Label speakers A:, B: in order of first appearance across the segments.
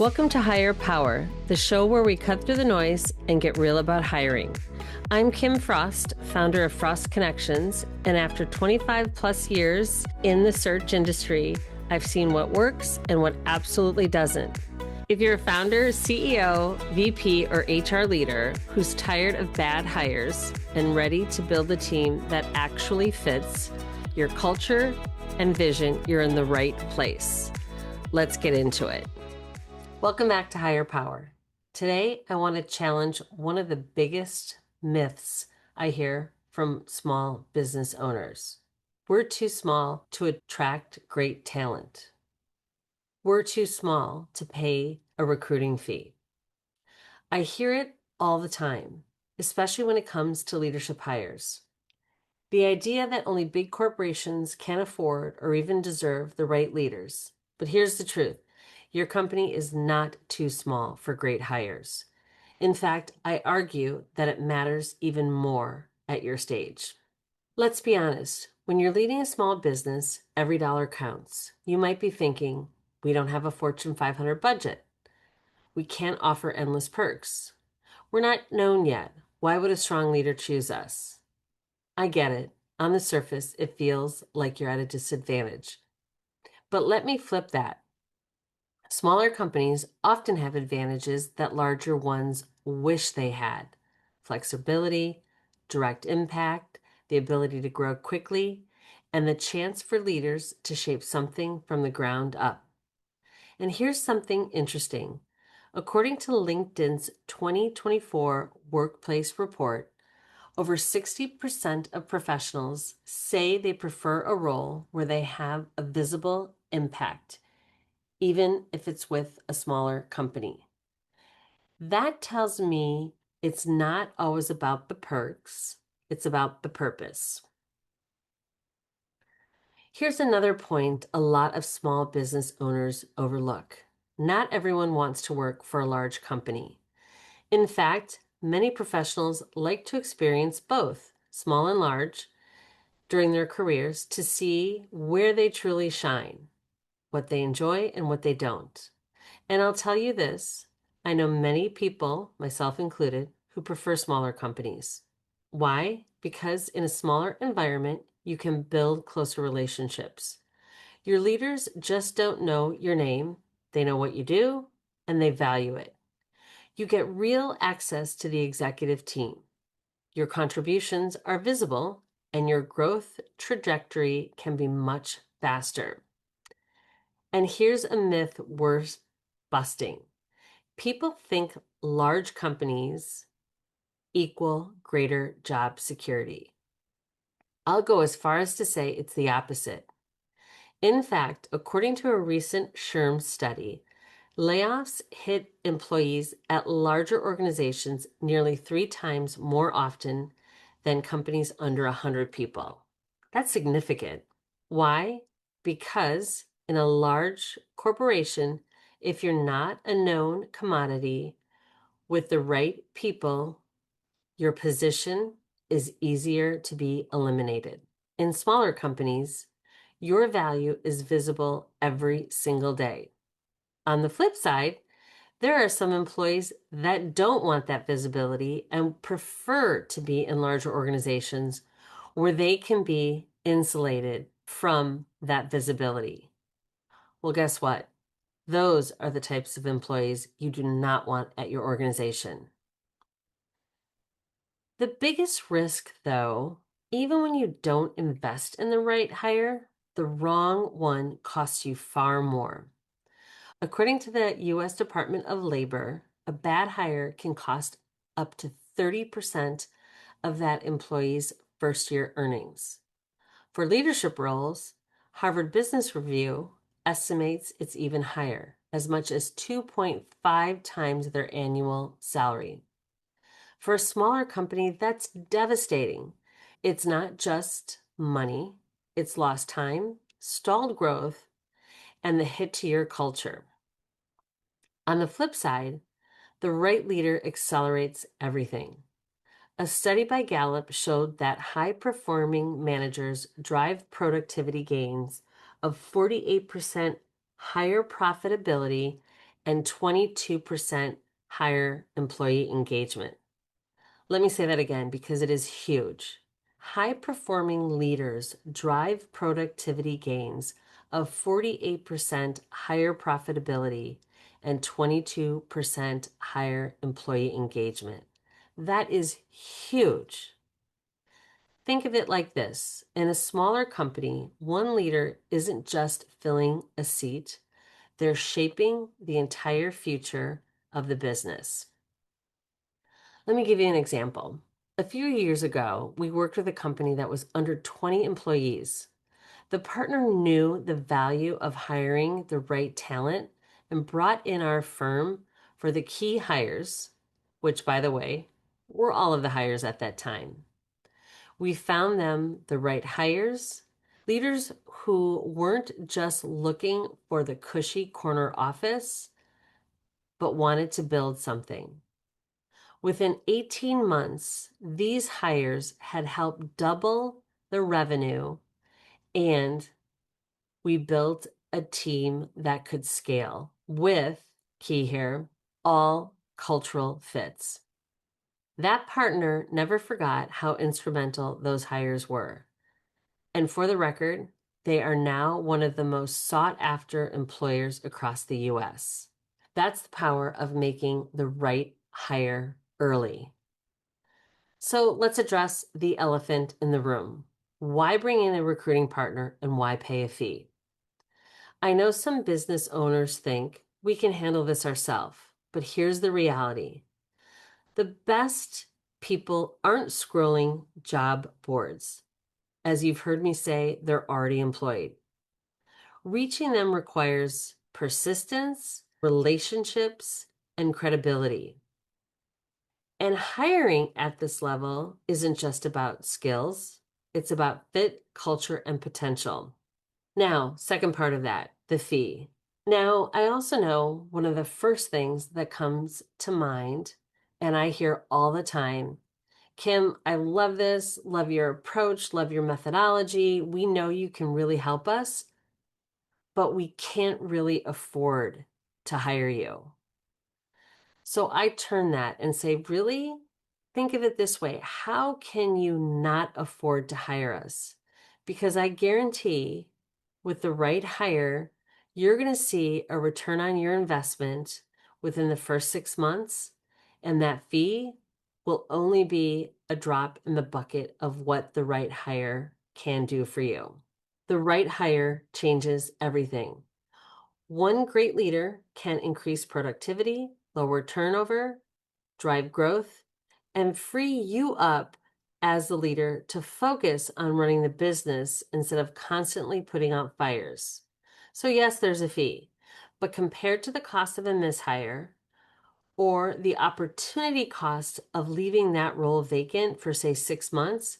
A: Welcome to Hire Power, the show where we cut through the noise and get real about hiring. I'm Kim Frost, founder of Frost Connections, and after 25 plus years in the search industry, I've seen what works and what absolutely doesn't. If you're a founder, CEO, VP, or HR leader who's tired of bad hires and ready to build a team that actually fits your culture and vision, you're in the right place. Let's get into it. Welcome back to Hire Power. Today, I want to challenge one of the biggest myths I hear from small business owners. We're too small to attract great talent. We're too small to pay a recruiting fee. I hear it all the time, especially when it comes to leadership hires. The idea that only big corporations can afford or even deserve the right leaders. But here's the truth. Your company is not too small for great hires. In fact, I argue that it matters even more at your stage. Let's be honest. When you're leading a small business, every dollar counts. You might be thinking, we don't have a Fortune 500 budget. We can't offer endless perks. We're not known yet. Why would a strong leader choose us? I get it. On the surface, it feels like you're at a disadvantage. But let me flip that. Smaller companies often have advantages that larger ones wish they had. Flexibility, direct impact, the ability to grow quickly, and the chance for leaders to shape something from the ground up. And here's something interesting. According to LinkedIn's 2024 Workplace Report, over 60% of professionals say they prefer a role where they have a visible impact, even if it's with a smaller company. That tells me it's not always about the perks, it's about the purpose. Here's another point a lot of small business owners overlook. Not everyone wants to work for a large company. In fact, many professionals like to experience both, small and large, during their careers to see where they truly shine, what they enjoy and what they don't. And I'll tell you this, I know many people, myself included, who prefer smaller companies. Why? Because in a smaller environment, you can build closer relationships. Your leaders just don't know your name, they know what you do, and they value it. You get real access to the executive team. Your contributions are visible, and your growth trajectory can be much faster. And here's a myth worth busting. People think large companies equal greater job security. I'll go as far as to say it's the opposite. In fact, according to a recent SHRM study, layoffs hit employees at larger organizations nearly 3 times more often than companies under 100 people. That's significant. Why? Because in a large corporation, if you're not a known commodity with the right people, your position is easier to be eliminated. In smaller companies, your value is visible every single day. On the flip side, there are some employees that don't want that visibility and prefer to be in larger organizations where they can be insulated from that visibility. Well, guess what? Those are the types of employees you do not want at your organization. The biggest risk, though, even when you don't invest in the right hire, the wrong one costs you far more. According to the U.S. Department of Labor, a bad hire can cost up to 30% of that employee's first year earnings. For leadership roles, Harvard Business Review estimates it's even higher, as much as 2.5 times their annual salary. For a smaller company, that's devastating. It's not just money, it's lost time, stalled growth, and the hit to your culture. On the flip side, the right leader accelerates everything. A study by Gallup showed that high-performing managers drive productivity gains of 48% higher profitability and 22% higher employee engagement. Let me say that again because it is huge. High-performing leaders drive productivity gains of 48% higher profitability and 22% higher employee engagement. That is huge. Think of it like this. In a smaller company, one leader isn't just filling a seat, they're shaping the entire future of the business. Let me give you an example. A few years ago, we worked with a company that was under 20 employees. The partner knew the value of hiring the right talent and brought in our firm for the key hires, which, by the way, were all of the hires at that time. We found them the right hires, leaders who weren't just looking for the cushy corner office, but wanted to build something. Within 18 months, these hires had helped double the revenue, and we built a team that could scale with, key here, all cultural fits. That partner never forgot how instrumental those hires were. And for the record, they are now one of the most sought after employers across the US. That's the power of making the right hire early. So let's address the elephant in the room. Why bring in a recruiting partner and why pay a fee? I know some business owners think we can handle this ourselves, but here's the reality. The best people aren't scrolling job boards. As you've heard me say, they're already employed. Reaching them requires persistence, relationships, and credibility. And hiring at this level isn't just about skills, it's about fit, culture, and potential. Now, second part of that, the fee. Now, I also know one of the first things that comes to mind, and I hear all the time, Kim, I love this, love your approach, love your methodology. We know you can really help us, but we can't really afford to hire you. So I turn that and say, really? Think of it this way. How can you not afford to hire us? Because I guarantee with the right hire, you're going to see a return on your investment within the first 6 months, and that fee will only be a drop in the bucket of what the right hire can do for you. The right hire changes everything. One great leader can increase productivity, lower turnover, drive growth, and free you up as the leader to focus on running the business instead of constantly putting out fires. So yes, there's a fee, but compared to the cost of a mishire or the opportunity cost of leaving that role vacant for, say, 6 months,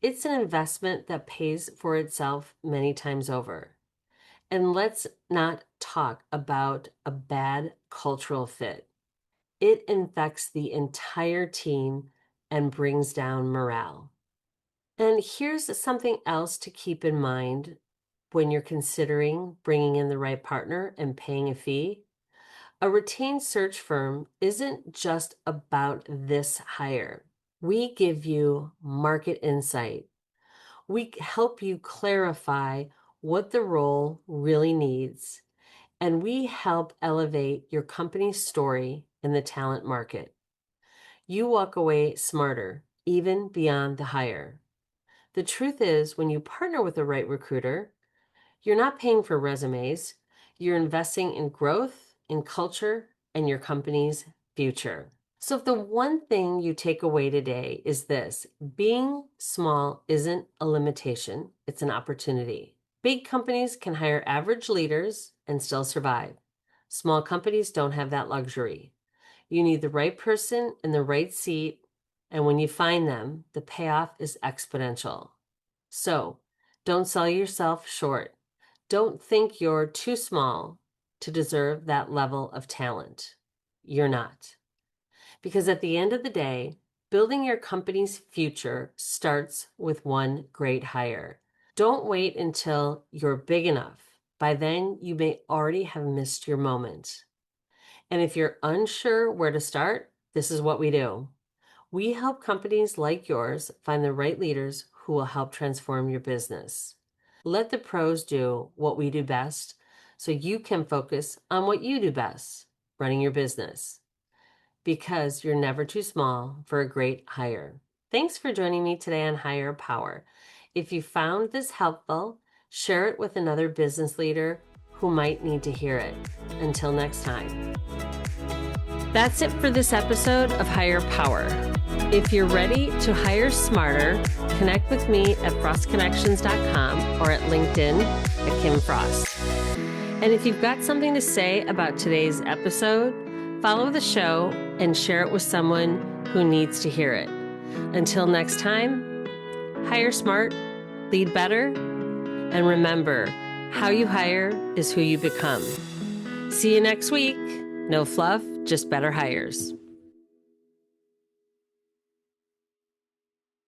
A: it's an investment that pays for itself many times over. And let's not talk about a bad cultural fit. It infects the entire team and brings down morale. And here's something else to keep in mind when you're considering bringing in the right partner and paying a fee. A retained search firm isn't just about this hire. We give you market insight. We help you clarify what the role really needs, and we help elevate your company's story in the talent market. You walk away smarter, even beyond the hire. The truth is, when you partner with the right recruiter, you're not paying for resumes, you're investing in growth, in culture, and your company's future. So if the one thing you take away today is this, being small isn't a limitation, it's an opportunity. Big companies can hire average leaders and still survive. Small companies don't have that luxury. You need the right person in the right seat, and when you find them, the payoff is exponential. So don't sell yourself short. Don't think you're too small to deserve that level of talent. You're not. Because at the end of the day, building your company's future starts with one great hire. Don't wait until you're big enough. By then, you may already have missed your moment. And if you're unsure where to start, this is what we do. We help companies like yours find the right leaders who will help transform your business. Let the pros do what we do best so you can focus on what you do best, running your business, because you're never too small for a great hire. Thanks for joining me today on Higher Power. If you found this helpful, share it with another business leader who might need to hear it. Until next time. That's it for this episode of Higher Power. If you're ready to hire smarter, connect with me at frostconnections.com or at LinkedIn at Kim Frost. And if you've got something to say about today's episode, follow the show and share it with someone who needs to hear it. Until next time, hire smart, lead better, and remember, how you hire is who you become. See you next week. No fluff, just better hires.